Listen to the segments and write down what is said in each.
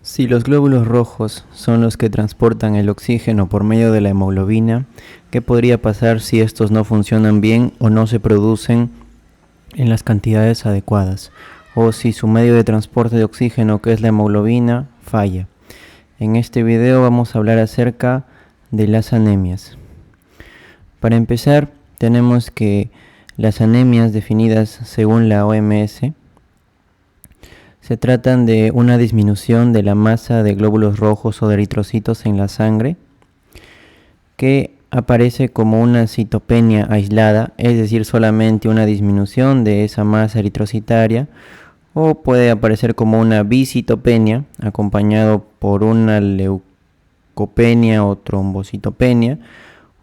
Si los glóbulos rojos son los que transportan el oxígeno por medio de la hemoglobina, ¿qué podría pasar si estos no funcionan bien o no se producen en las cantidades adecuadas? O si su medio de transporte de oxígeno, que es la hemoglobina, falla. En este video vamos a hablar acerca de las anemias. Para empezar, tenemos que las anemias definidas según la OMS se tratan de una disminución de la masa de glóbulos rojos o de eritrocitos en la sangre que aparece como una citopenia aislada, es decir, solamente una disminución de esa masa eritrocitaria, o puede aparecer como una bicitopenia acompañado por una leucopenia o trombocitopenia,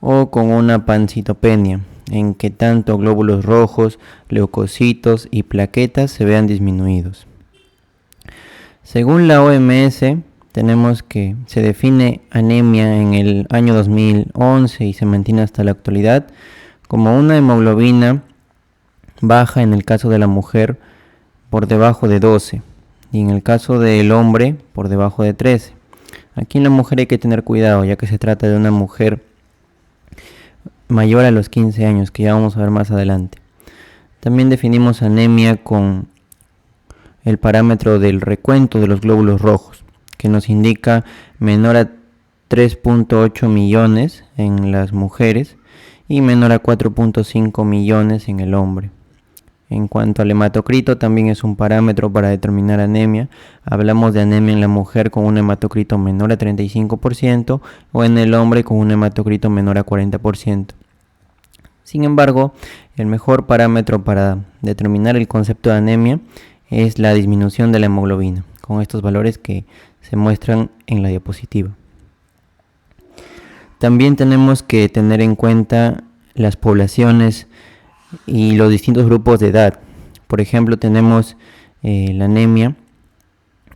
o con una pancitopenia, en que tanto glóbulos rojos, leucocitos y plaquetas se vean disminuidos. Según la OMS, tenemos que se define anemia en el año 2011 y se mantiene hasta la actualidad como una hemoglobina baja en el caso de la mujer por debajo de 12 y en el caso del hombre por debajo de 13. Aquí en la mujer hay que tener cuidado, ya que se trata de una mujer mayor a los 15 años, que ya vamos a ver más adelante. También definimos anemia con el parámetro del recuento de los glóbulos rojos, que nos indica menor a 3.8 millones en las mujeres y menor a 4.5 millones en el hombre. En cuanto al hematocrito, también es un parámetro para determinar anemia. Hablamos de anemia en la mujer con un hematocrito menor a 35% o en el hombre con un hematocrito menor a 40%. Sin embargo, el mejor parámetro para determinar el concepto de anemia es la disminución de la hemoglobina, con estos valores que se muestran en la diapositiva. También tenemos que tener en cuenta las poblaciones y los distintos grupos de edad. Por ejemplo, tenemos la anemia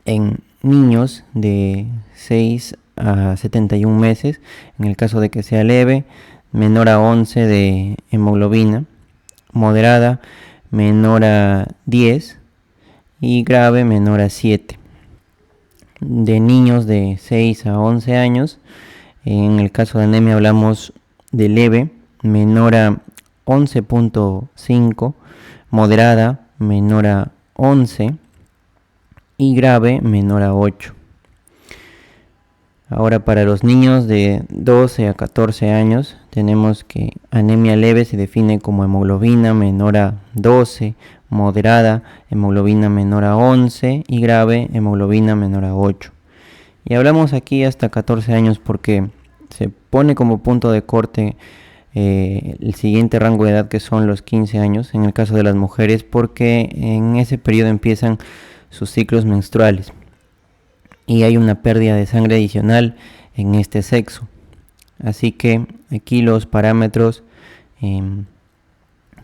en niños de 6 a 71 meses, en el caso de que sea leve, menor a 11 de hemoglobina, moderada, menor a 10 y grave, menor a 7. De niños de 6 a 11 años, en el caso de anemia hablamos de leve, menor a 11.5, moderada, menor a 11 y grave, menor a 8. Ahora, para los niños de 12 a 14 años, tenemos que anemia leve se define como hemoglobina menor a 12, moderada, hemoglobina menor a 11 y grave, hemoglobina menor a 8. Y hablamos aquí hasta 14 años porque se pone como punto de corte el siguiente rango de edad, que son los 15 años, en el caso de las mujeres, porque en ese periodo empiezan sus ciclos menstruales y hay una pérdida de sangre adicional en este sexo. Así que aquí los parámetros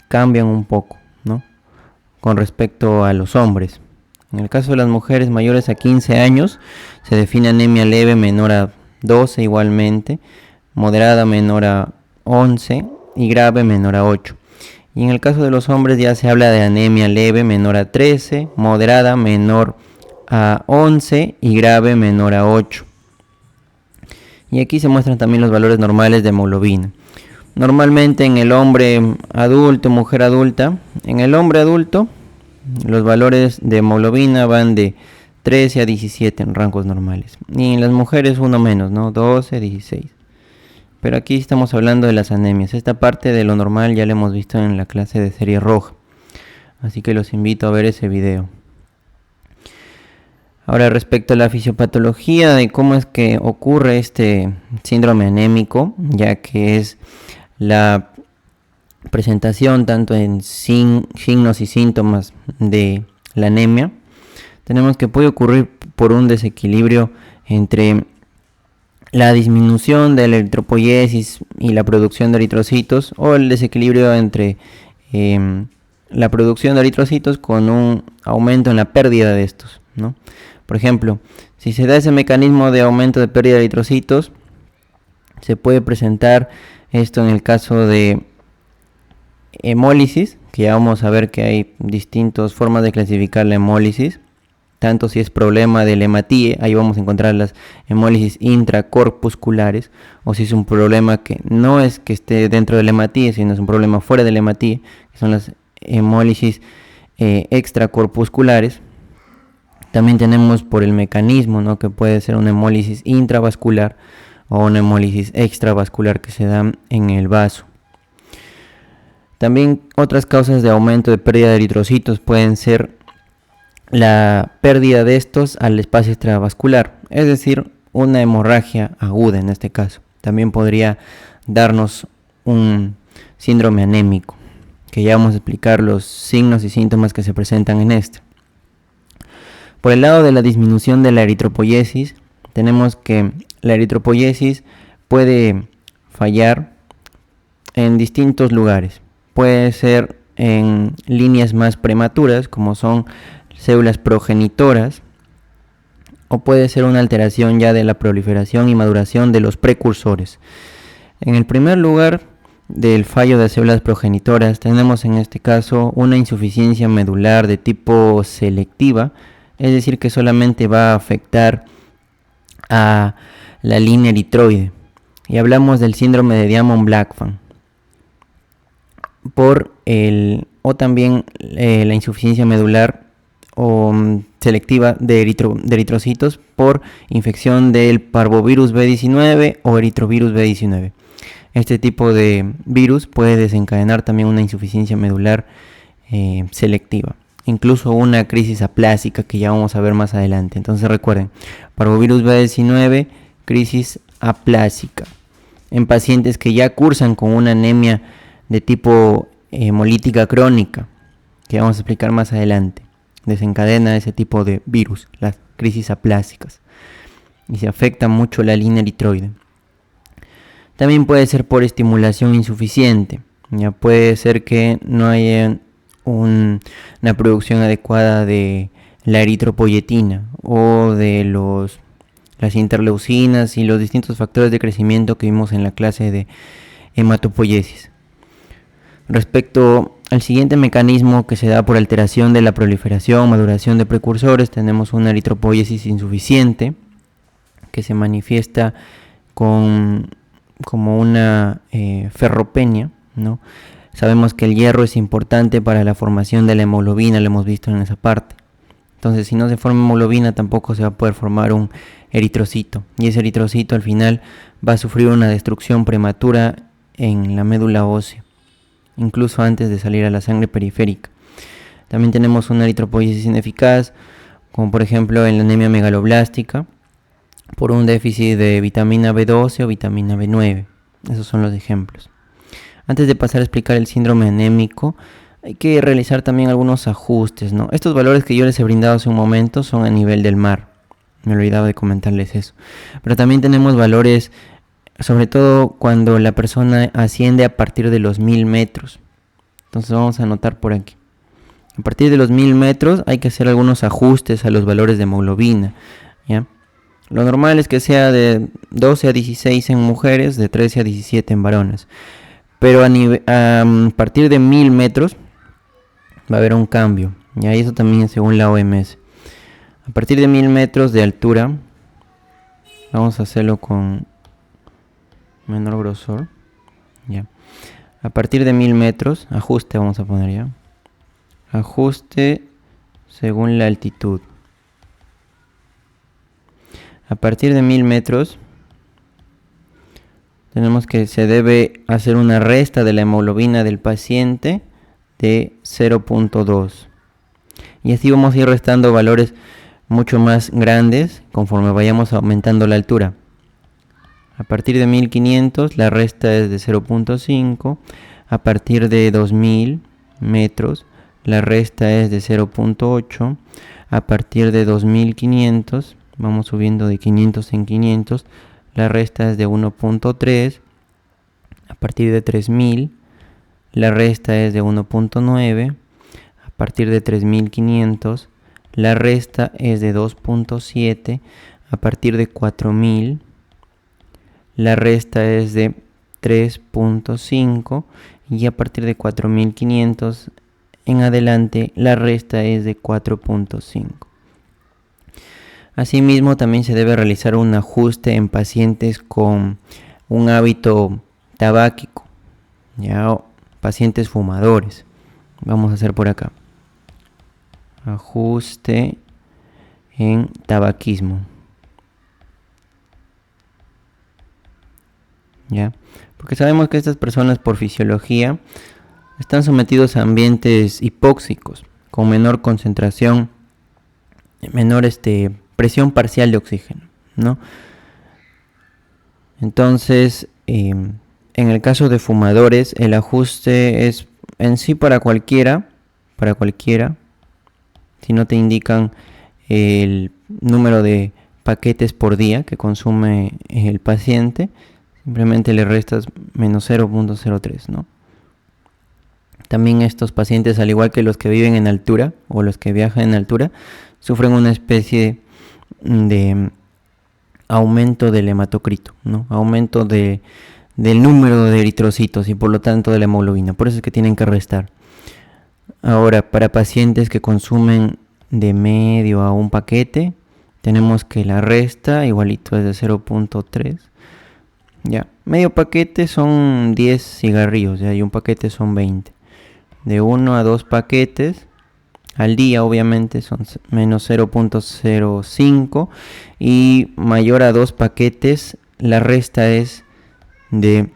cambian un poco, ¿no?, con respecto a los hombres. En el caso de las mujeres mayores a 15 años se define anemia leve menor a 12 igualmente, moderada menor a 11 y grave menor a 8. Y en el caso de los hombres ya se habla de anemia leve menor a 13, moderada menor a 11 y grave menor a 8. Y aquí se muestran también los valores normales de hemoglobina. Normalmente en el hombre adulto, mujer adulta, en el hombre adulto los valores de hemoglobina van de 13 a 17 en rangos normales. Y en las mujeres uno menos, ¿no?, 12, 16. Pero aquí estamos hablando de las anemias. Esta parte de lo normal ya la hemos visto en la clase de serie roja. Así que los invito a ver ese video. Ahora, respecto a la fisiopatología de cómo es que ocurre este síndrome anémico, ya que es la presentación tanto en signos y síntomas de la anemia, tenemos que puede ocurrir por un desequilibrio entre la disminución de la eritropoiesis y la producción de eritrocitos, o el desequilibrio entre la producción de eritrocitos con un aumento en la pérdida de estos, ¿no? Por ejemplo, si se da ese mecanismo de aumento de pérdida de eritrocitos, se puede presentar esto en el caso de hemólisis, que ya vamos a ver que hay distintas formas de clasificar la hemólisis. tanto si es problema del hematíe, ahí vamos a encontrar las hemólisis intracorpusculares, o si es un problema que no es que esté dentro del hematíe, sino es un problema fuera del hematíe, que son las hemólisis extracorpusculares. También tenemos por el mecanismo, ¿no?, que puede ser una hemólisis intravascular o una hemólisis extravascular que se da en el vaso. También otras causas de aumento de pérdida de eritrocitos pueden ser la pérdida de estos al espacio extravascular, es decir, una hemorragia aguda en este caso. También podría darnos un síndrome anémico, que ya vamos a explicar los signos y síntomas que se presentan en este. Por el lado de la disminución de la eritropoiesis, tenemos que la eritropoiesis puede fallar en distintos lugares. Puede ser en líneas más prematuras, como son células progenitoras, o puede ser una alteración ya de la proliferación y maduración de los precursores. En el primer lugar del fallo de células progenitoras tenemos en este caso una insuficiencia medular de tipo selectiva, es decir, que solamente va a afectar a la línea eritroide, y hablamos del síndrome de Diamond-Blackfan. O también la insuficiencia medular o selectiva de eritrocitos por infección del parvovirus B19 o eritrovirus B19. Este tipo de virus puede desencadenar también una insuficiencia medular selectiva, incluso una crisis aplásica que ya vamos a ver más adelante. Entonces recuerden, parvovirus B19, crisis aplásica. En pacientes que ya cursan con una anemia de tipo hemolítica crónica, que vamos a explicar más adelante, desencadena ese tipo de virus, las crisis aplásicas, y se afecta mucho la línea eritroide. También puede ser por estimulación insuficiente, ya puede ser que no haya una producción adecuada de la eritropoyetina o de las interleucinas y los distintos factores de crecimiento que vimos en la clase de hematopoiesis. Respecto al siguiente mecanismo que se da por alteración de la proliferación o maduración de precursores, tenemos una eritropoiesis insuficiente que se manifiesta como una ferropenia, ¿no? Sabemos que el hierro es importante para la formación de la hemoglobina, lo hemos visto en esa parte. Entonces, si no se forma hemoglobina, tampoco se va a poder formar un eritrocito, y ese eritrocito al final va a sufrir una destrucción prematura en la médula ósea, incluso antes de salir a la sangre periférica. También tenemos una eritropoiesis ineficaz, como por ejemplo en la anemia megaloblástica, por un déficit de vitamina B12 o vitamina B9. Esos son los ejemplos. Antes de pasar a explicar el síndrome anémico, hay que realizar también algunos ajustes, ¿no? Estos valores que yo les he brindado hace un momento son a nivel del mar. Me he olvidado de comentarles eso. Pero también tenemos valores, sobre todo cuando la persona asciende a partir de los 1000 metros. Entonces vamos a anotar por aquí. A partir de los 1000 metros hay que hacer algunos ajustes a los valores de hemoglobina, ¿ya? Lo normal es que sea de 12 a 16 en mujeres, de 13 a 17 en varones. Pero a partir de 1000 metros va a haber un cambio, ¿ya? Y eso también según la OMS. A partir de 1000 metros de altura, vamos a hacerlo con menor grosor, ya. A partir de 1000 metros, ajuste vamos a poner, ya. Ajuste según la altitud. A partir de 1000 metros, tenemos que se debe hacer una resta de la hemoglobina del paciente de 0.2. Y así vamos a ir restando valores mucho más grandes conforme vayamos aumentando la altura. A partir de 1500 la resta es de 0.5. A partir de 2000 metros la resta es de 0.8. A partir de 2500, vamos subiendo de 500 en 500, la resta es de 1.3. A partir de 3000 la resta es de 1.9. A partir de 3500 la resta es de 2.7. A partir de 4000 la resta es de 3.5. Y a partir de 4500 en adelante la resta es de 4.5. Asimismo, también se debe realizar un ajuste en pacientes con un hábito tabáquico, ya, o pacientes fumadores. Vamos a hacer por acá. Ajuste en tabaquismo. ¿Ya? Porque sabemos que estas personas por fisiología están sometidos a ambientes hipóxicos con menor concentración, menor presión parcial de oxígeno, ¿no? Entonces, en el caso de fumadores, el ajuste es en sí para cualquiera, si no te indican el número de paquetes por día que consume el paciente, simplemente le restas menos 0.03, ¿no? También estos pacientes, al igual que los que viven en altura o los que viajan en altura, sufren una especie de aumento del hematocrito, ¿no? Aumento del número de eritrocitos y por lo tanto de la hemoglobina. Por eso es que tienen que restar. Ahora, para pacientes que consumen de medio a un paquete, tenemos que la resta igualito es de 0.3. Ya, medio paquete son 10 cigarrillos, ya, y un paquete son 20. De 1 a 2 paquetes al día obviamente son menos 0.05 y mayor a 2 paquetes la resta es de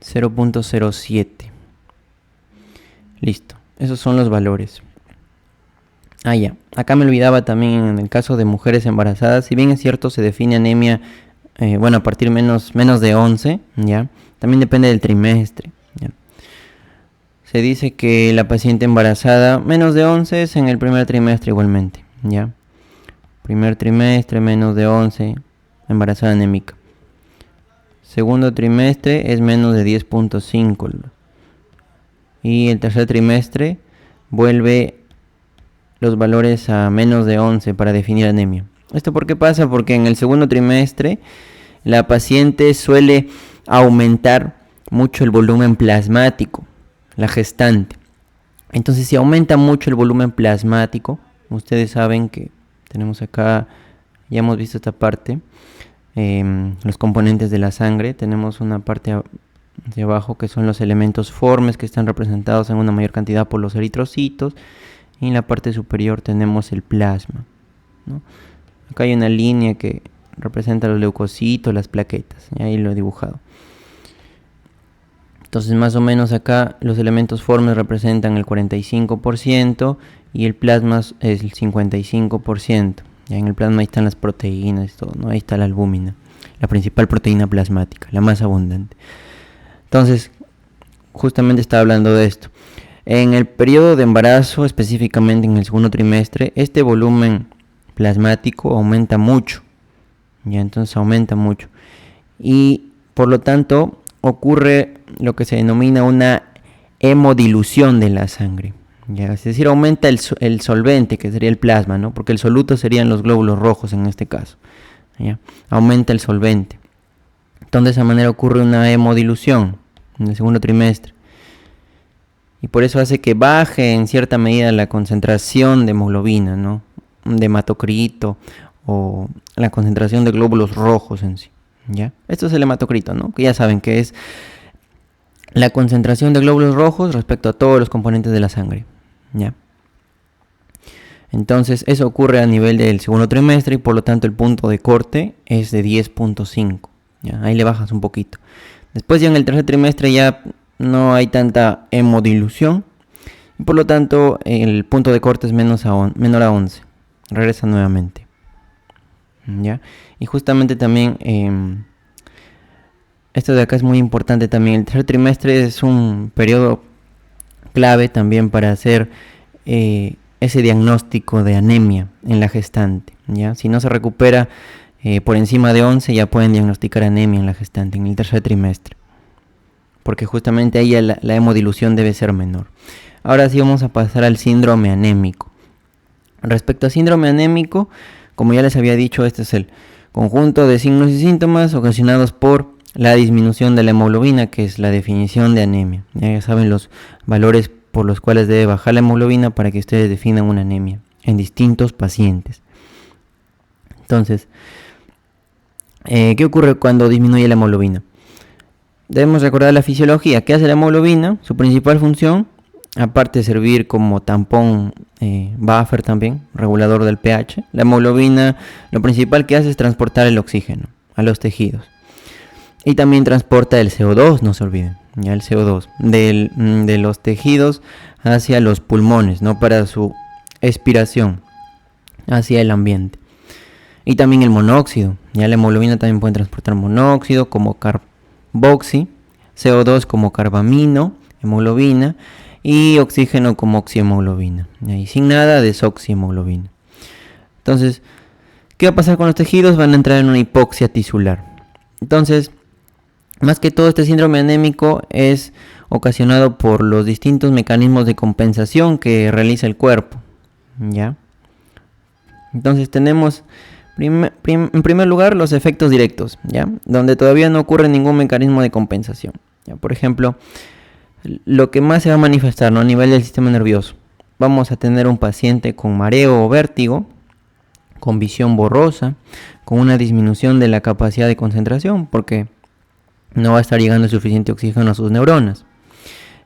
0.07. Listo, esos son los valores. Ya, acá me olvidaba también en el caso de mujeres embarazadas, si bien es cierto se define anemia a partir menos de 11, ya, también depende del trimestre, ya. Se dice que la paciente embarazada menos de 11 es en el primer trimestre igualmente, ya. Primer trimestre menos de 11, embarazada anémica. Segundo trimestre es menos de 10.5. Y el tercer trimestre vuelve los valores a menos de 11 para definir anemia. ¿Esto por qué pasa? Porque en el segundo trimestre la paciente suele aumentar mucho el volumen plasmático, la gestante. Entonces, si aumenta mucho el volumen plasmático, ustedes saben que tenemos acá, ya hemos visto esta parte, los componentes de la sangre. Tenemos una parte de abajo que son los elementos formes que están representados en una mayor cantidad por los eritrocitos, y en la parte superior tenemos el plasma, ¿no? Acá hay una línea que representa los leucocitos, las plaquetas, y ahí lo he dibujado. Entonces más o menos acá los elementos formes representan el 45% y el plasma es el 55%. Ya en el plasma ahí están las proteínas y todo, ¿no? Ahí está la albúmina, la principal proteína plasmática, la más abundante. Entonces, justamente estaba hablando de esto. En el periodo de embarazo, específicamente en el segundo trimestre, este volumen plasmático aumenta mucho. Ya, entonces aumenta mucho. Y por lo tanto ocurre lo que se denomina una hemodilución de la sangre. Ya, es decir, aumenta el solvente, que sería el plasma, ¿no? Porque el soluto serían los glóbulos rojos en este caso. Ya, aumenta el solvente. Entonces, de esa manera ocurre una hemodilución en el segundo trimestre. Y por eso hace que baje en cierta medida la concentración de hemoglobina, ¿no? De hematocrito o la concentración de glóbulos rojos en sí. ¿Ya? Esto es el hematocrito, ¿no? Que ya saben que es la concentración de glóbulos rojos respecto a todos los componentes de la sangre. ¿Ya? Entonces eso ocurre a nivel del segundo trimestre y por lo tanto el punto de corte es de 10.5. ¿Ya? Ahí le bajas un poquito. Después ya en el tercer trimestre ya no hay tanta hemodilución y por lo tanto el punto de corte es menor a 11. Regresa nuevamente. ¿Ya? Y justamente también esto de acá es muy importante también. El tercer trimestre es un periodo clave también para hacer ese diagnóstico de anemia en la gestante, ¿ya? Si no se recupera por encima de 11, ya pueden diagnosticar anemia en la gestante en el tercer trimestre, porque justamente ahí la hemodilución debe ser menor. Ahora sí vamos a pasar al síndrome anémico. Respecto a síndrome anémico, como ya les había dicho, este es el conjunto de signos y síntomas ocasionados por la disminución de la hemoglobina, que es la definición de anemia. Ya saben los valores por los cuales debe bajar la hemoglobina para que ustedes definan una anemia en distintos pacientes. Entonces, ¿qué ocurre cuando disminuye la hemoglobina? Debemos recordar la fisiología. ¿Qué hace la hemoglobina? Su principal función, aparte de servir como tampón, buffer también, regulador del pH, la hemoglobina lo principal que hace es transportar el oxígeno a los tejidos. Y también transporta el CO2, no se olviden, ya el CO2 de los tejidos hacia los pulmones, ¿no? Para su expiración hacia el ambiente. Y también el monóxido, ya la hemoglobina también puede transportar monóxido como carboxi, CO2 como carbamino, hemoglobina, y oxígeno como oxihemoglobina. Y sin nada de desoxihemoglobina. Entonces, ¿qué va a pasar con los tejidos? Van a entrar en una hipoxia tisular. Entonces, más que todo, este síndrome anémico es ocasionado por los distintos mecanismos de compensación que realiza el cuerpo, ¿ya? Entonces tenemos en primer lugar los efectos directos, ¿ya? Donde todavía no ocurre ningún mecanismo de compensación, ¿ya? Por ejemplo, lo que más se va a manifestar, ¿no? A nivel del sistema nervioso. Vamos a tener un paciente con mareo o vértigo, con visión borrosa, con una disminución de la capacidad de concentración, porque no va a estar llegando suficiente oxígeno a sus neuronas.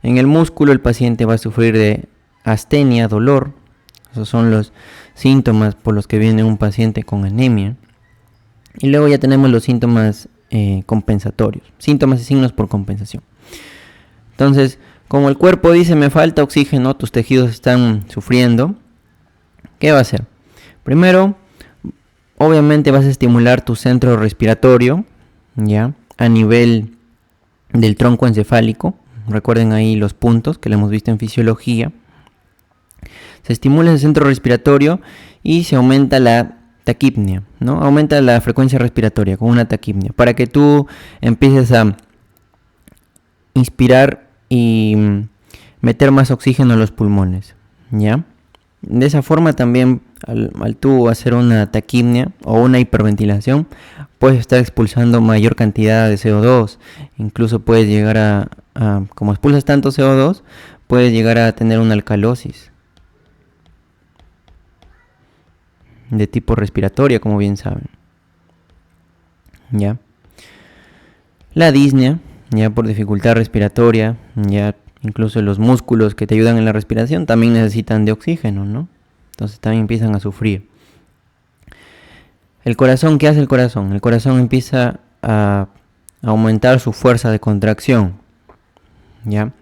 En el músculo el paciente va a sufrir de astenia, dolor. Esos son los síntomas por los que viene un paciente con anemia. Y luego ya tenemos los síntomas compensatorios, síntomas y signos por compensación. Entonces, como el cuerpo dice me falta oxígeno, tus tejidos están sufriendo, ¿qué va a hacer? Primero, obviamente vas a estimular tu centro respiratorio, ¿ya? A nivel del tronco encefálico. Recuerden ahí los puntos que lo hemos visto en fisiología. Se estimula el centro respiratorio y se aumenta la taquipnea, ¿no? Aumenta la frecuencia respiratoria con una taquipnea para que tú empieces a inspirar y meter más oxígeno a los pulmones, ¿ya? De esa forma también al tú hacer una taquipnea o una hiperventilación puedes estar expulsando mayor cantidad de CO2. Incluso puedes llegar a como expulsas tanto CO2, puedes llegar a tener una alcalosis de tipo respiratoria, como bien saben, ¿ya? La disnea, ya por dificultad respiratoria, ya incluso los músculos que te ayudan en la respiración también necesitan de oxígeno, ¿no? Entonces también empiezan a sufrir. El corazón, ¿qué hace el corazón? El corazón empieza a aumentar su fuerza de contracción, ¿ya?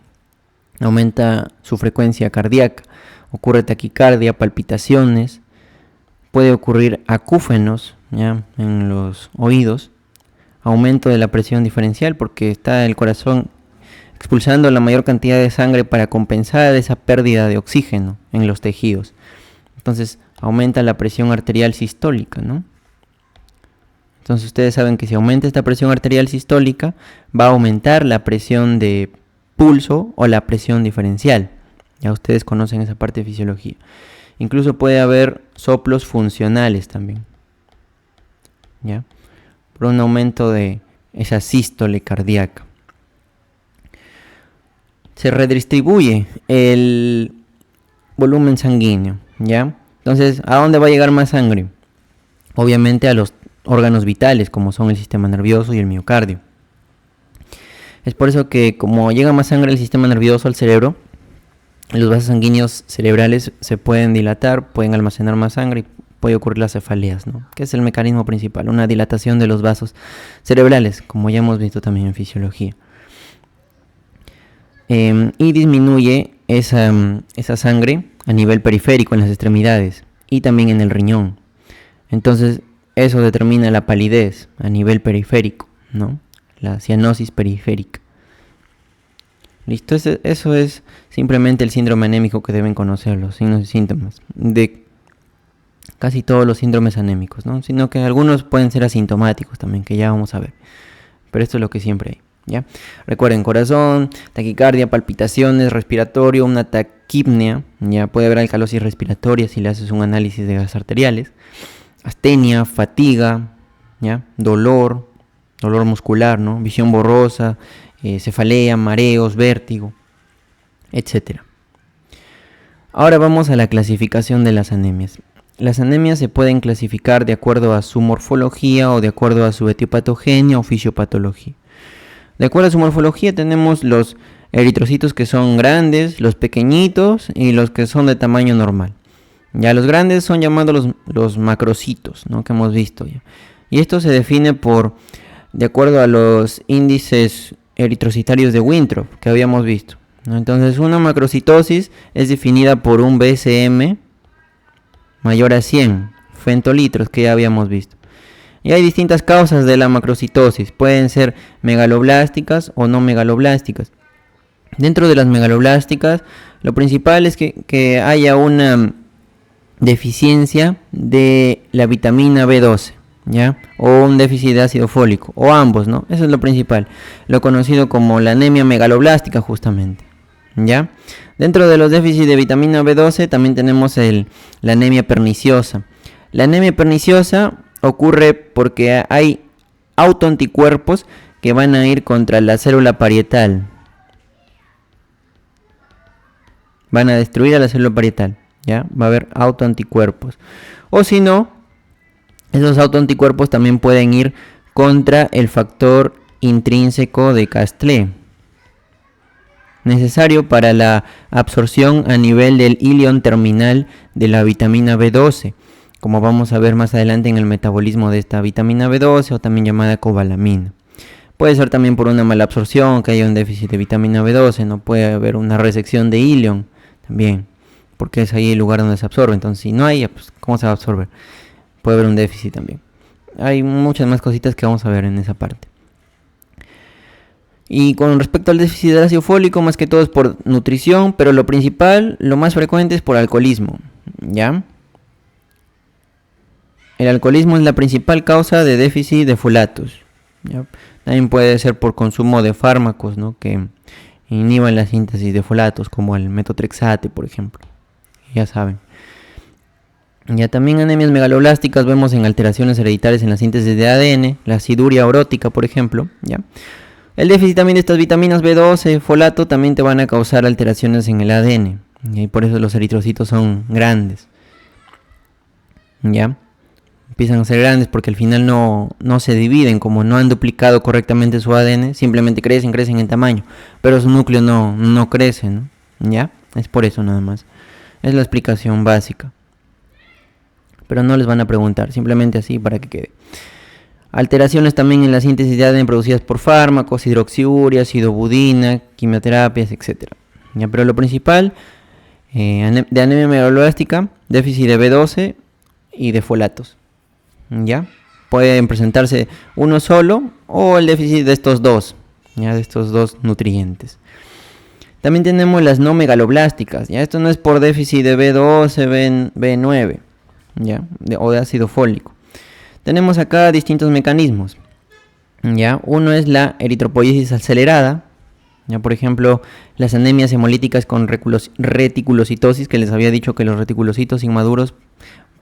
Aumenta su frecuencia cardíaca, ocurre taquicardia, palpitaciones, puede ocurrir acúfenos, ¿ya? En los oídos, aumento de la presión diferencial porque está el corazón expulsando la mayor cantidad de sangre para compensar esa pérdida de oxígeno en los tejidos. Entonces aumenta la presión arterial sistólica, ¿no? Entonces ustedes saben que si aumenta esta presión arterial sistólica, va a aumentar la presión de pulso o la presión diferencial. Ya ustedes conocen esa parte de fisiología. Incluso puede haber soplos funcionales también, ¿ya? Por un aumento de esa sístole cardíaca. Se redistribuye el volumen sanguíneo, ¿ya? Entonces, ¿a dónde va a llegar más sangre? Obviamente a los órganos vitales, como son el sistema nervioso y el miocardio. Es por eso que como llega más sangre al sistema nervioso, al cerebro, los vasos sanguíneos cerebrales se pueden dilatar, pueden almacenar más sangre y puede ocurrir las cefaleas, ¿no? Que es el mecanismo principal, una dilatación de los vasos cerebrales, como ya hemos visto también en fisiología. Y disminuye esa sangre a nivel periférico en las extremidades y también en el riñón. Entonces eso determina la palidez a nivel periférico, ¿no? La cianosis periférica. Listo, eso es simplemente el síndrome anémico que deben conocer, los signos y síntomas de casi todos los síndromes anémicos, ¿no? Sino que algunos pueden ser asintomáticos también, que ya vamos a ver. Pero esto es lo que siempre hay, ¿ya? Recuerden, corazón, taquicardia, palpitaciones, respiratorio, una taquipnea, ya puede haber alcalosis respiratoria si le haces un análisis de gases arteriales, astenia, fatiga, ¿ya? Dolor muscular, ¿no? Visión borrosa, cefalea, mareos, vértigo, etc. Ahora vamos a la clasificación de las anemias. las anemias se pueden clasificar de acuerdo a su morfología o de acuerdo a su etiopatogenia o fisiopatología. De acuerdo a su morfología tenemos los eritrocitos que son grandes, los pequeñitos y los que son de tamaño normal. Ya los grandes son llamados los macrocitos, ¿no? Que hemos visto ya. Y esto se define de acuerdo a los índices eritrocitarios de Winthrop que habíamos visto, ¿no? Entonces una macrocitosis es definida por un BCM mayor a 100 femtolitros que ya habíamos visto. Y hay distintas causas de la macrocitosis, pueden ser megaloblásticas o no megaloblásticas. Dentro de las megaloblásticas, lo principal es que haya una deficiencia de la vitamina B12, ¿ya? O un déficit de ácido fólico, o ambos, ¿no? Eso es lo principal, lo conocido como la anemia megaloblástica justamente, ¿ya? Dentro de los déficits de vitamina B12 también tenemos la anemia perniciosa. La anemia perniciosa ocurre porque hay autoanticuerpos que van a ir contra la célula parietal. Van a destruir a la célula parietal, ¿ya? Va a haber autoanticuerpos. O si no, esos autoanticuerpos también pueden ir contra el factor intrínseco de Castlé, necesario para la absorción a nivel del ilion terminal de la vitamina B12, como vamos a ver más adelante en el metabolismo de esta vitamina B12 o también llamada cobalamina. Puede ser también por una mala absorción, que haya un déficit de vitamina B12, no puede haber una resección de ilion también, porque es ahí el lugar donde se absorbe. Entonces si no hay, pues ¿cómo se va a absorber? Puede haber un déficit también. Hay muchas más cositas que vamos a ver en esa parte. Y con respecto al déficit de ácido fólico, más que todo es por nutrición, pero lo principal, lo más frecuente es por alcoholismo, ¿ya? El alcoholismo es la principal causa de déficit de folatos, ¿ya? También puede ser por consumo de fármacos, ¿no? Que inhiban la síntesis de folatos, como el metotrexate, por ejemplo. Ya saben. Ya también anemias megaloblásticas vemos en alteraciones hereditarias en la síntesis de ADN, la aciduria orótica, por ejemplo, ¿ya? El déficit también de estas vitaminas B12, folato, también te van a causar alteraciones en el ADN. Y por eso los eritrocitos son grandes, ¿ya? Empiezan a ser grandes porque al final no se dividen, como no han duplicado correctamente su ADN, simplemente crecen en tamaño, pero su núcleo no crece, ¿no? ¿Ya? Es por eso nada más. Es la explicación básica. Pero no les van a preguntar, simplemente así para que quede. Alteraciones también en la síntesis de ADN producidas por fármacos, hidroxiuria, sidobudina, quimioterapias, etc. ¿Ya? Pero lo principal de anemia megaloblástica, déficit de B12 y de folatos. ¿Ya? Pueden presentarse uno solo o el déficit de estos dos, ¿ya? De estos dos nutrientes. También tenemos las no megaloblásticas, ¿ya? Esto no es por déficit de B12, B9, ¿ya? O de ácido fólico. Tenemos acá distintos mecanismos, ¿ya? Uno es la eritropoiesis acelerada, ¿ya? Por ejemplo, las anemias hemolíticas con reticulocitosis, que les había dicho que los reticulocitos inmaduros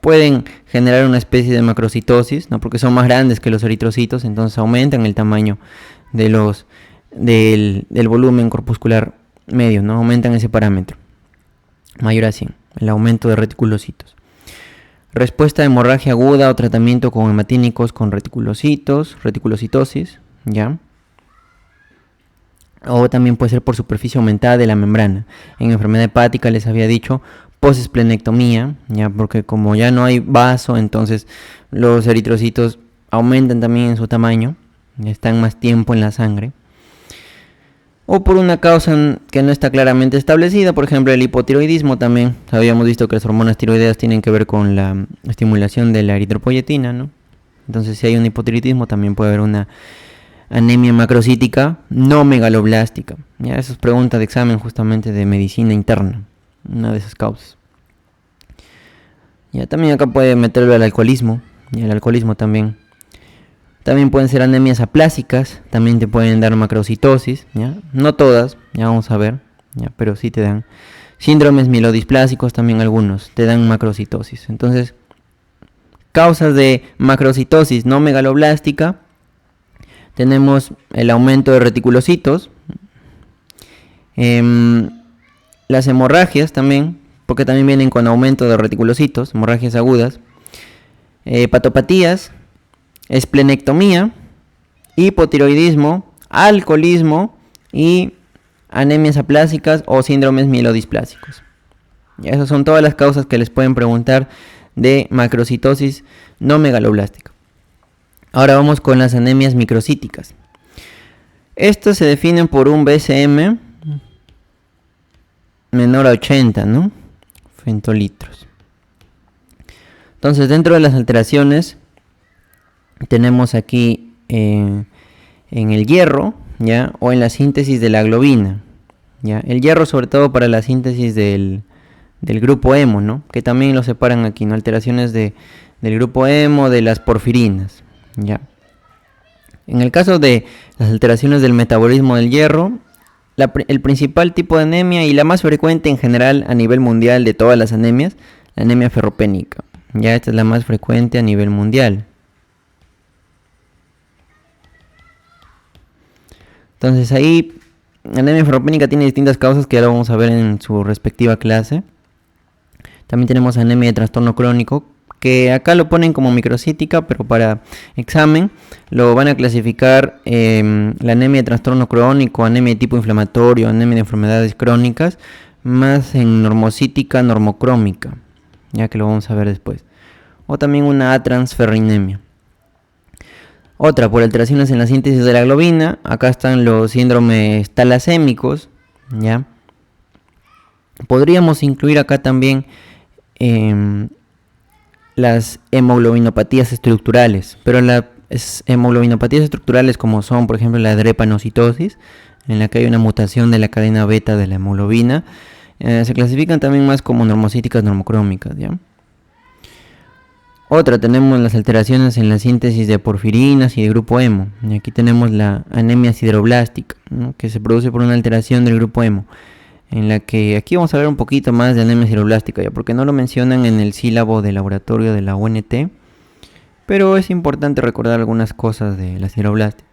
pueden generar una especie de macrocitosis, ¿no? Porque son más grandes que los eritrocitos, entonces aumentan el tamaño del volumen corpuscular medio, ¿no? Aumentan ese parámetro mayor a 100, el aumento de reticulocitos. Respuesta a hemorragia aguda o tratamiento con hematínicos con reticulocitosis, ¿ya? O también puede ser por superficie aumentada de la membrana. En enfermedad hepática les había dicho posesplenectomía, ¿ya? Porque como ya no hay vaso, entonces los eritrocitos aumentan también en su tamaño, ya están más tiempo en la sangre. O por una causa que no está claramente establecida, por ejemplo el hipotiroidismo también. Habíamos visto que las hormonas tiroideas tienen que ver con la estimulación de la eritropoyetina, ¿no? Entonces si hay un hipotiroidismo también puede haber una anemia macrocítica no megaloblástica. Ya, eso es pregunta de examen justamente de medicina interna, una de esas causas. Ya también acá puede meterlo al alcoholismo, y el alcoholismo también. También pueden ser anemias aplásicas, también te pueden dar macrocitosis, ¿ya? No todas, ya vamos a ver, ¿ya? Pero sí te dan. Síndromes mielodisplásicos también algunos te dan macrocitosis. Entonces, causas de macrocitosis no megaloblástica, tenemos el aumento de reticulocitos, las hemorragias también porque también vienen con aumento de reticulocitos, hemorragias agudas, hepatopatías, esplenectomía, hipotiroidismo, alcoholismo y anemias aplásicas o síndromes mielodisplásicos. Y esas son todas las causas que les pueden preguntar de macrocitosis no megaloblástica. Ahora vamos con las anemias microcíticas. Estas se definen por un BCM menor a 80, ¿no? Femtolitros. Entonces, dentro de las alteraciones tenemos aquí en el hierro, ¿ya? O en la síntesis de la globina, ¿ya? El hierro sobre todo para la síntesis del grupo hemo, ¿no? Que también lo separan aquí, ¿no? Alteraciones del grupo hemo, de las porfirinas, ¿ya? En el caso de las alteraciones del metabolismo del hierro, el principal tipo de anemia y la más frecuente en general a nivel mundial de todas las anemias, la anemia ferropénica. Ya esta es la más frecuente a nivel mundial. Entonces ahí, la anemia ferropénica tiene distintas causas que ya lo vamos a ver en su respectiva clase. También tenemos anemia de trastorno crónico, que acá lo ponen como microcítica, pero para examen lo van a clasificar la anemia de trastorno crónico, anemia de tipo inflamatorio, anemia de enfermedades crónicas, más en normocítica, normocrómica, ya que lo vamos a ver después. O también una atransferrinemia. Otra, por alteraciones en la síntesis de la globina, acá están los síndromes talasémicos, ¿ya? Podríamos incluir acá también las hemoglobinopatías estructurales, pero las hemoglobinopatías estructurales como son, por ejemplo, la drepanocitosis, en la que hay una mutación de la cadena beta de la hemoglobina, se clasifican también más como normocíticas normocrómicas, ¿ya? Otra, tenemos las alteraciones en la síntesis de porfirinas y de grupo hemo, y aquí tenemos la anemia sideroblástica, ¿no? Que se produce por una alteración del grupo hemo, en la que aquí vamos a ver un poquito más de anemia sideroblástica, ya porque no lo mencionan en el sílabo de laboratorio de la UNT, pero es importante recordar algunas cosas de la sideroblástica.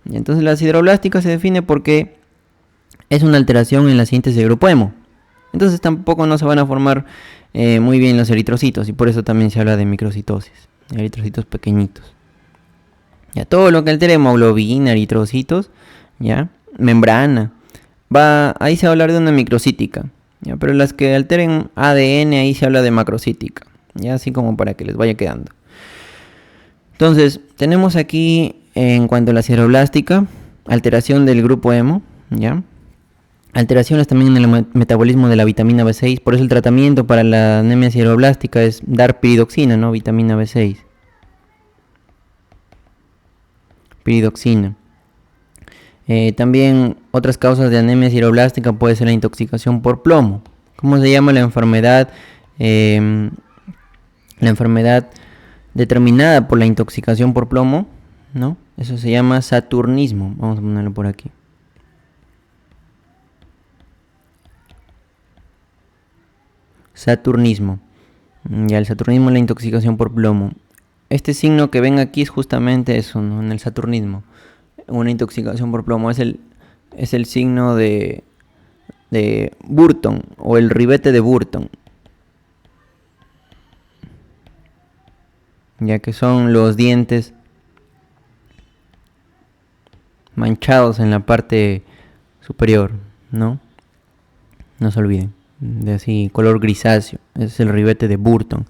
Y entonces la sideroblástica se define porque es una alteración en la síntesis de grupo hemo, entonces tampoco no se van a formar muy bien los eritrocitos, y por eso también se habla de microcitosis, eritrocitos pequeñitos. Ya todo lo que altere hemoglobina, eritrocitos, ya, membrana, ahí se va a hablar de una microcítica, ¿ya? Pero las que alteren ADN, ahí se habla de macrocítica, ¿ya? Así como para que les vaya quedando. Entonces, tenemos aquí, en cuanto a la sideroblástica, alteración del grupo hemo, ¿ya? Alteraciones también en el metabolismo de la vitamina B6, por eso el tratamiento para la anemia sideroblástica es dar piridoxina, ¿no? Vitamina B6. Piridoxina. También otras causas de anemia sideroblástica puede ser la intoxicación por plomo. ¿Cómo se llama la enfermedad? La enfermedad determinada por la intoxicación por plomo, ¿no? Eso se llama saturnismo. Vamos a ponerlo por aquí. Saturnismo. Ya, el saturnismo es la intoxicación por plomo. Este signo que ven aquí es justamente eso, ¿no? En el saturnismo. Una intoxicación por plomo es el signo de Burton o el ribete de Burton, ya que son los dientes manchados en la parte superior, ¿no? No se olviden, de así color grisáceo. Es el ribete de Burton,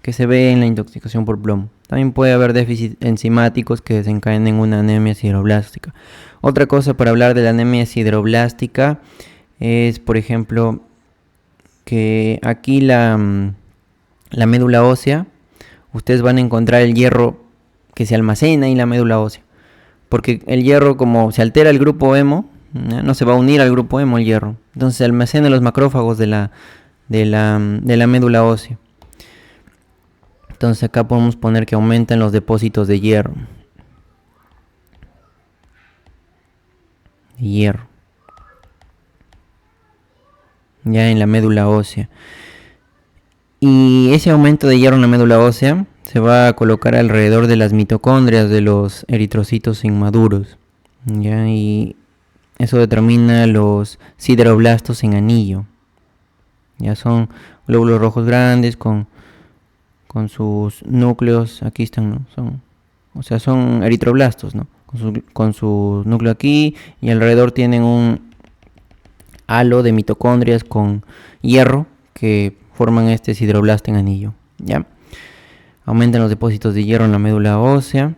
que se ve en la intoxicación por plomo. También puede haber déficits enzimáticos que desencadenen una anemia sideroblástica. Otra cosa para hablar de la anemia sideroblástica es, por ejemplo, que aquí la médula ósea, ustedes van a encontrar el hierro que se almacena en la médula ósea. Porque el hierro, como se altera el grupo hemo, no se va a unir al grupo hemo el hierro. Entonces se almacena en los macrófagos de la médula ósea. Entonces acá podemos poner que aumentan los depósitos de hierro. Ya en la médula ósea. Y ese aumento de hierro en la médula ósea se va a colocar alrededor de las mitocondrias de los eritrocitos inmaduros. Ya, y eso determina los sideroblastos en anillo. Ya son glóbulos rojos grandes con sus núcleos, aquí están, ¿no? Son eritroblastos, ¿no? Con su núcleo aquí, y alrededor tienen un halo de mitocondrias con hierro que forman este sideroblasto en anillo, ¿ya? Aumentan los depósitos de hierro en la médula ósea.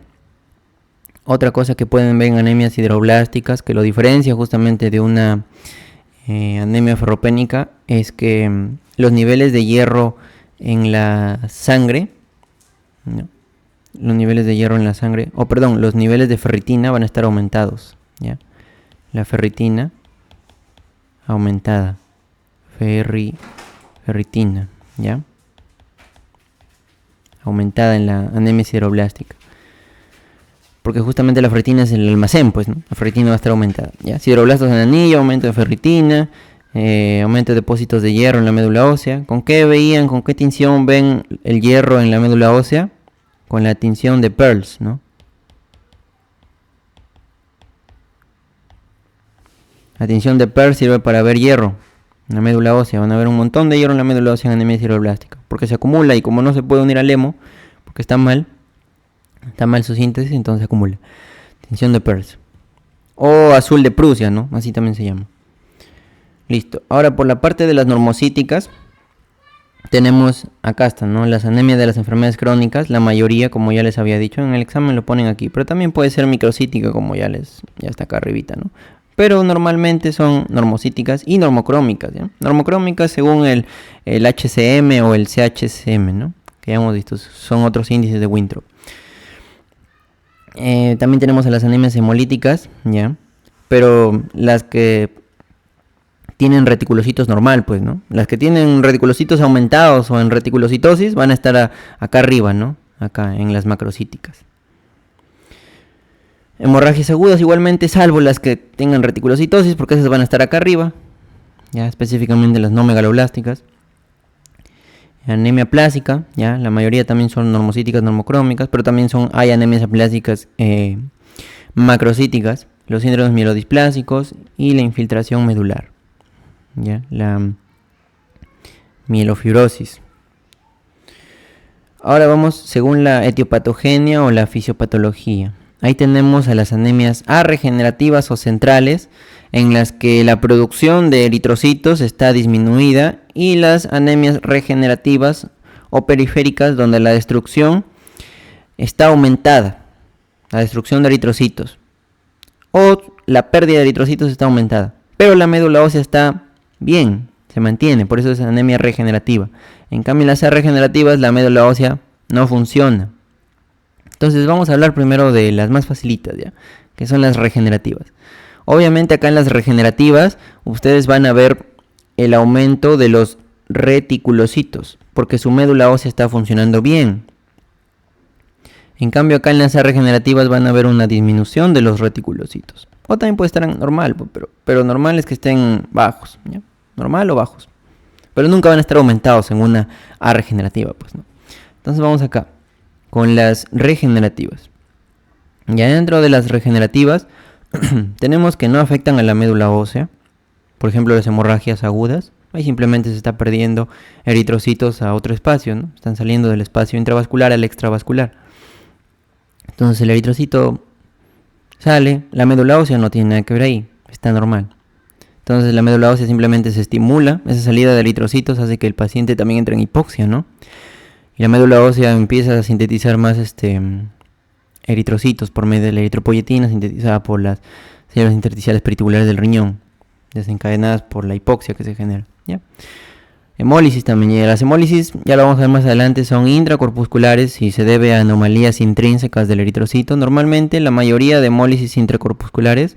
Otra cosa que pueden ver en anemias sideroblásticas, que lo diferencia justamente de una anemia ferropénica, es que los niveles de hierro en la sangre, ¿no? Los niveles de hierro en la sangre, los niveles de ferritina van a estar aumentados, ¿ya? La ferritina aumentada, ferritina, ¿ya? Aumentada en la anemia sideroblástica. Porque justamente la ferritina es el almacén, pues, ¿no? La ferritina va a estar aumentada, ¿ya? Sideroblastos en anillo, aumento de ferritina, aumento de depósitos de hierro en la médula ósea. ¿Con qué tinción ven el hierro en la médula ósea? Con la tinción de Pearls, ¿no? La tinción de Pearls sirve para ver hierro en la médula ósea. Van a ver un montón de hierro en la médula ósea en anemia sideroblástica, porque se acumula, y como no se puede unir al hemo, porque está mal su síntesis, entonces se acumula. Tinción de Pearls. O azul de Prusia, ¿no? Así también se llama. Listo. Ahora, por la parte de las normocíticas, tenemos, acá están, ¿no? Las anemias de las enfermedades crónicas, la mayoría, como ya les había dicho, en el examen lo ponen aquí, pero también puede ser microcítica, como ya está acá arribita, ¿no? Pero normalmente son normocíticas y normocrómicas, ¿ya? Normocrómicas según el HCM o el CHCM, ¿no? Que ya hemos visto, son otros índices de Winthrop. También tenemos a las anemias hemolíticas, ¿ya? Pero las que tienen reticulocitos normal, pues, ¿no? Las que tienen reticulocitos aumentados o en reticulocitosis van a estar acá arriba, ¿no? Acá en las macrocíticas. Hemorragias agudas igualmente, salvo las que tengan reticulocitosis, porque esas van a estar acá arriba, ya específicamente las no megaloblásticas. Anemia plásica, ya la mayoría también son normocíticas, normocrómicas, pero también hay anemias aplásicas macrocíticas, los síndromes mielodisplásicos y la infiltración medular, ya la mielofibrosis. Ahora vamos según la etiopatogenia o la fisiopatología. Ahí tenemos a las anemias arregenerativas o centrales, en las que la producción de eritrocitos está disminuida, y las anemias regenerativas o periféricas, donde la destrucción está aumentada, la destrucción de eritrocitos, o la pérdida de eritrocitos está aumentada, pero la médula ósea está bien, se mantiene, por eso es anemia regenerativa. En cambio, en las regenerativas la médula ósea no funciona. Entonces vamos a hablar primero de las más facilitas, ¿ya? Que son las regenerativas. Obviamente acá en las regenerativas ustedes van a ver el aumento de los reticulocitos, porque su médula ósea está funcionando bien. En cambio acá en las regenerativas van a ver una disminución de los reticulocitos. O también puede estar normal, pero normal es que estén bajos, ¿ya? Normal o bajos. Pero nunca van a estar aumentados en una A regenerativa, pues, ¿no? Entonces vamos acá con las regenerativas. Ya dentro de las regenerativas tenemos que no afectan a la médula ósea. Por ejemplo, las hemorragias agudas. Ahí simplemente se está perdiendo eritrocitos a otro espacio, ¿no? Están saliendo del espacio intravascular al extravascular. Entonces el eritrocito sale, la médula ósea no tiene nada que ver ahí, está normal. Entonces la médula ósea simplemente se estimula, esa salida de eritrocitos hace que el paciente también entre en hipoxia, ¿no? Y la médula ósea empieza a sintetizar más eritrocitos por medio de la eritropoyetina sintetizada por las células intersticiales peritubulares del riñón, desencadenadas por la hipoxia que se genera, ¿ya? Hemólisis también. Y las hemólisis, ya lo vamos a ver más adelante, son intracorpusculares y se debe a anomalías intrínsecas del eritrocito. Normalmente la mayoría de hemólisis intracorpusculares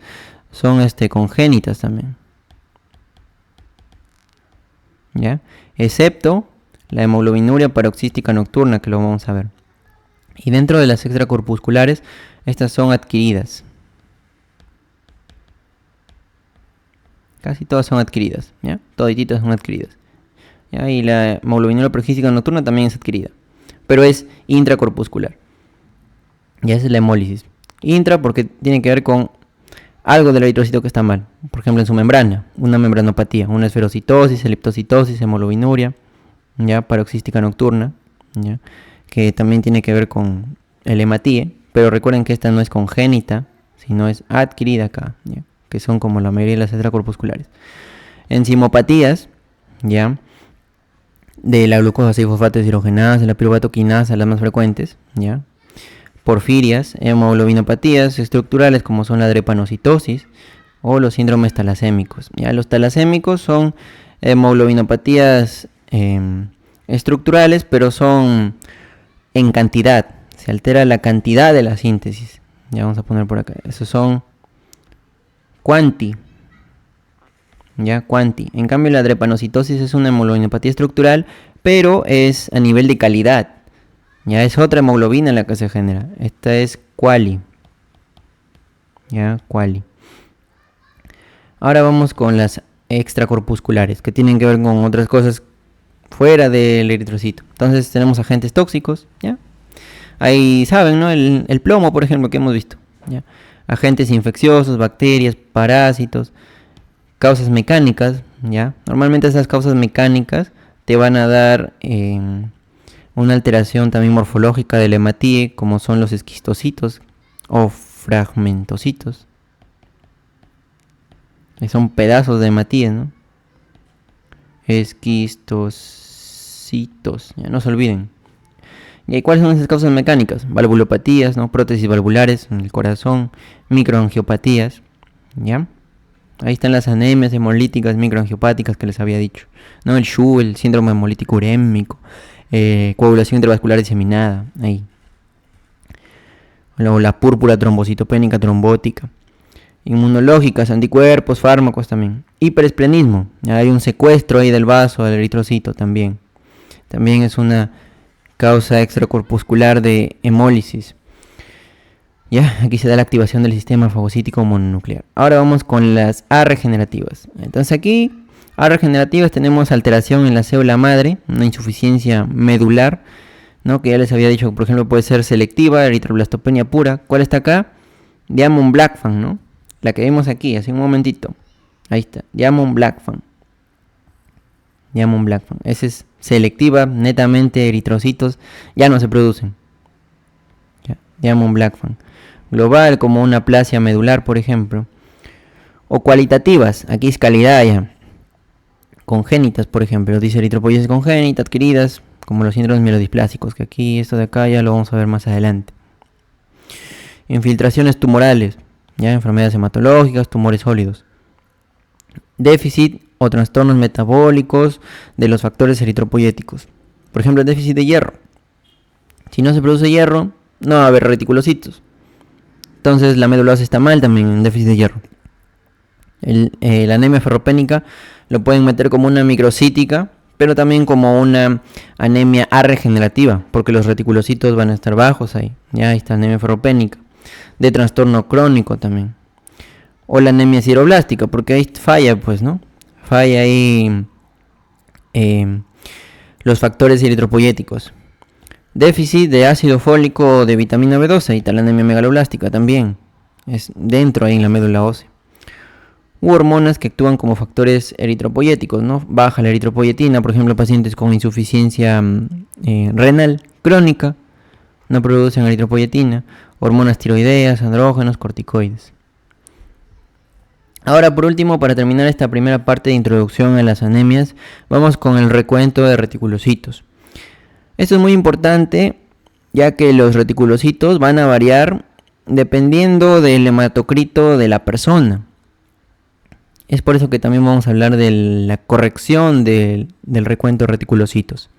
son congénitas también, ¿ya? Excepto la hemoglobinuria paroxística nocturna, que lo vamos a ver. Y dentro de las extracorpusculares, estas son adquiridas. Casi todas son adquiridas, ¿ya? Todititas son adquiridas, ¿ya? Y la hemoglobinuria paroxística nocturna también es adquirida, pero es intracorpuscular. Ya esa es la hemólisis. Intra porque tiene que ver con algo del eritrocito que está mal. Por ejemplo, en su membrana, una membranopatía, una esferocitosis, eliptocitosis, hemoglobinuria, ya, paroxística nocturna, ya, que también tiene que ver con el hematíe, pero recuerden que esta no es congénita, sino es adquirida acá, ya, que son como la mayoría de las extracorpusculares. Enzimopatías, ya, de la glucosa 6-fosfato deshidrogenasa, la piruvatoquinasa, las más frecuentes, ya. Porfirias, hemoglobinopatías estructurales como son la drepanocitosis o los síndromes talasémicos. Ya, los talasémicos son hemoglobinopatías estructurales, pero son en cantidad. Se altera la cantidad de la síntesis. Ya vamos a poner por acá. Esos son cuanti. Ya, cuanti. En cambio, la drepanocitosis es una hemoglobinopatía estructural, pero es a nivel de calidad. Ya es otra hemoglobina la que se genera. Esta es quali. Ya, quali. Ahora vamos con las extracorpusculares, que tienen que ver con otras cosas fuera del eritrocito. Entonces tenemos agentes tóxicos, ¿ya? Ahí saben, ¿no? El plomo, por ejemplo, que hemos visto, ¿ya? Agentes infecciosos, bacterias, parásitos, causas mecánicas, ¿ya? Normalmente esas causas mecánicas te van a dar una alteración también morfológica del hematíe, como son los esquistocitos o fragmentocitos. Son pedazos de hematíe, ¿no? Esquistocitos, ya no se olviden. ¿Y cuáles son esas causas mecánicas? Valvulopatías, ¿no? Prótesis valvulares en el corazón, microangiopatías, ¿ya? Ahí están las anemias hemolíticas microangiopáticas que les había dicho, ¿no? El SHU, el síndrome hemolítico urémico, coagulación intravascular diseminada, ahí. Luego la púrpura trombocitopénica trombótica. Inmunológicas, anticuerpos, fármacos también. Hiperesplenismo, ya hay un secuestro ahí del vaso, del eritrocito también. También es una causa extracorpuscular de hemólisis. Ya, aquí se da la activación del sistema fagocítico mononuclear. Ahora vamos con las A regenerativas. Entonces aquí, A regenerativas, tenemos alteración en la célula madre, una insuficiencia medular, ¿no? Que ya les había dicho, por ejemplo, puede ser selectiva, eritroblastopenia pura. ¿Cuál está acá? Diamond-Blackfan, ¿no? La que vimos aquí, hace un momentito. Ahí está, Diamond-Blackfan. Diamond-Blackfan. Esa es selectiva, netamente eritrocitos ya no se producen. Diamond-Blackfan. Global, como una aplasia medular, por ejemplo. O cualitativas, aquí es calidad ya. Congénitas, por ejemplo, dice eritropoiesis congénita, adquiridas, como los síndromes mielodisplásicos, que aquí, esto de acá ya lo vamos a ver más adelante. Infiltraciones tumorales, ya, enfermedades hematológicas, tumores sólidos. Déficit o trastornos metabólicos de los factores eritropoyéticos. Por ejemplo, el déficit de hierro. Si no se produce hierro, no va a haber reticulocitos. Entonces la médula ósea está mal también en déficit de hierro. La anemia ferropénica lo pueden meter como una microcítica, pero también como una anemia arregenerativa, porque los reticulocitos van a estar bajos ahí. Ya está anemia ferropénica. De trastorno crónico también. O la anemia sideroblástica, porque ahí falla, pues, ¿no? Falla ahí los factores eritropoyéticos. Déficit de ácido fólico o de vitamina B12, ahí está la anemia megaloblástica también. Es dentro ahí en la médula ósea. U hormonas que actúan como factores eritropoyéticos, ¿no? Baja la eritropoyetina, por ejemplo, pacientes con insuficiencia renal crónica no producen eritropoyetina. Hormonas tiroideas, andrógenos, corticoides. Ahora, por último, para terminar esta primera parte de introducción a las anemias, vamos con el recuento de reticulocitos. Esto es muy importante, ya que los reticulocitos van a variar dependiendo del hematocrito de la persona. Es por eso que también vamos a hablar de la corrección del recuento de reticulocitos.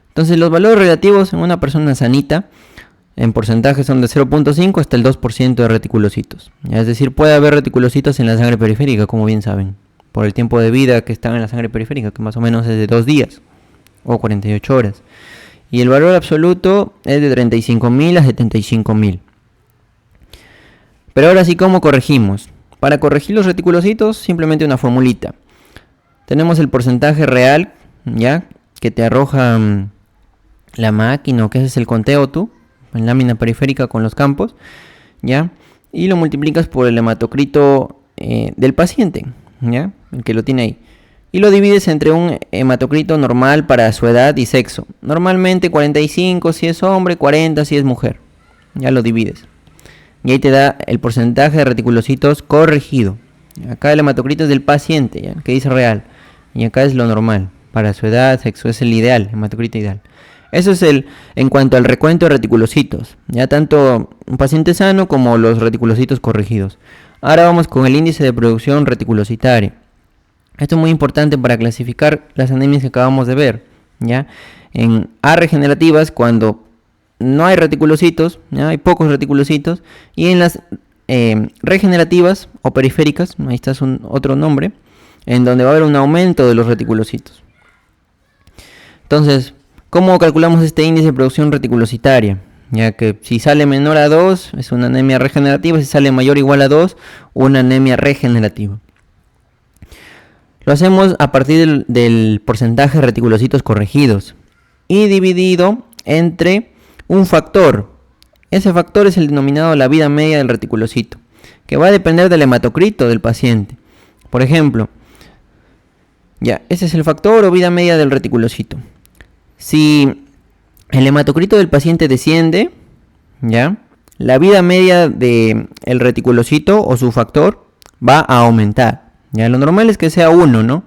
Entonces, los valores relativos en una persona sanita en porcentaje son de 0.5 hasta el 2% de reticulocitos. Es decir, puede haber reticulocitos en la sangre periférica, como bien saben, por el tiempo de vida que están en la sangre periférica, que más o menos es de 2 días o 48 horas. Y el valor absoluto es de 35.000 a 75.000. Pero ahora sí, ¿cómo corregimos? Para corregir los reticulocitos, simplemente una formulita. Tenemos el porcentaje real, ¿ya? Que te arroja la máquina, o que ese es el conteo tú, en lámina periférica con los campos, ¿ya? y lo multiplicas por el hematocrito del paciente, ¿ya? El que lo tiene ahí. Y lo divides entre un hematocrito normal para su edad y sexo. Normalmente 45 si es hombre, 40 si es mujer. Ya lo divides. Y ahí te da el porcentaje de reticulocitos corregido. Acá el hematocrito es del paciente, ¿ya? Que dice real. Y acá es lo normal. Para su edad, sexo, es el ideal, hematocrito ideal. Eso es en cuanto al recuento de reticulocitos. Ya tanto un paciente sano como los reticulocitos corregidos. Ahora vamos con el índice de producción reticulocitaria. Esto es muy importante para clasificar las anemias que acabamos de ver, ¿ya? En A regenerativas, cuando no hay reticulocitos, ¿ya? Hay pocos reticulocitos, y en las regenerativas o periféricas, ahí está otro nombre, en donde va a haber un aumento de los reticulocitos. Entonces, ¿cómo calculamos este índice de producción reticulocitaria? Ya que si sale menor a 2 es una anemia regenerativa, si sale mayor o igual a 2, una anemia regenerativa. Lo hacemos a partir del porcentaje de reticulocitos corregidos y dividido entre un factor. Ese factor es el denominado la vida media del reticulocito, que va a depender del hematocrito del paciente. Por ejemplo, ya, ese es el factor o vida media del reticulocito. Si el hematocrito del paciente desciende, ya, la vida media del reticulocito o su factor va a aumentar. Ya, lo normal es que sea 1, ¿no?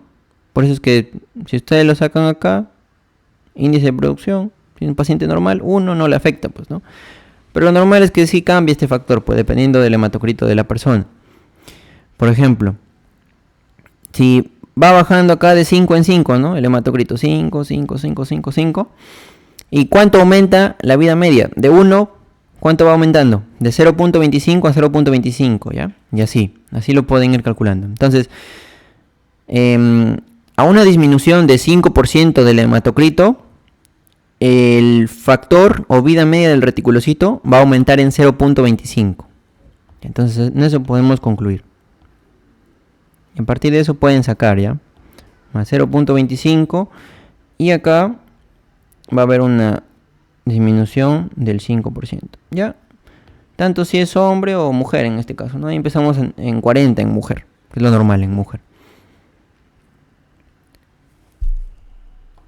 Por eso es que si ustedes lo sacan acá, índice de producción, si es un paciente normal, 1 no le afecta, pues, ¿no? Pero lo normal es que sí cambie este factor, pues, dependiendo del hematocrito de la persona. Por ejemplo, si va bajando acá de 5 en 5, ¿no? El hematocrito 5, 5, 5, 5, 5. ¿Y cuánto aumenta la vida media? De 1, ¿cuánto va aumentando? De 0.25 a 0.25, ¿ya? Y así lo pueden ir calculando. Entonces, a una disminución de 5% del hematocrito, el factor o vida media del reticulocito va a aumentar en 0.25. Entonces, en eso podemos concluir. Y a partir de eso pueden sacar, ¿ya? Más 0.25. Y acá va a haber una disminución del 5%, ¿ya? Tanto si es hombre o mujer en este caso, ¿no? Ahí empezamos en 40 en mujer, que es lo normal en mujer.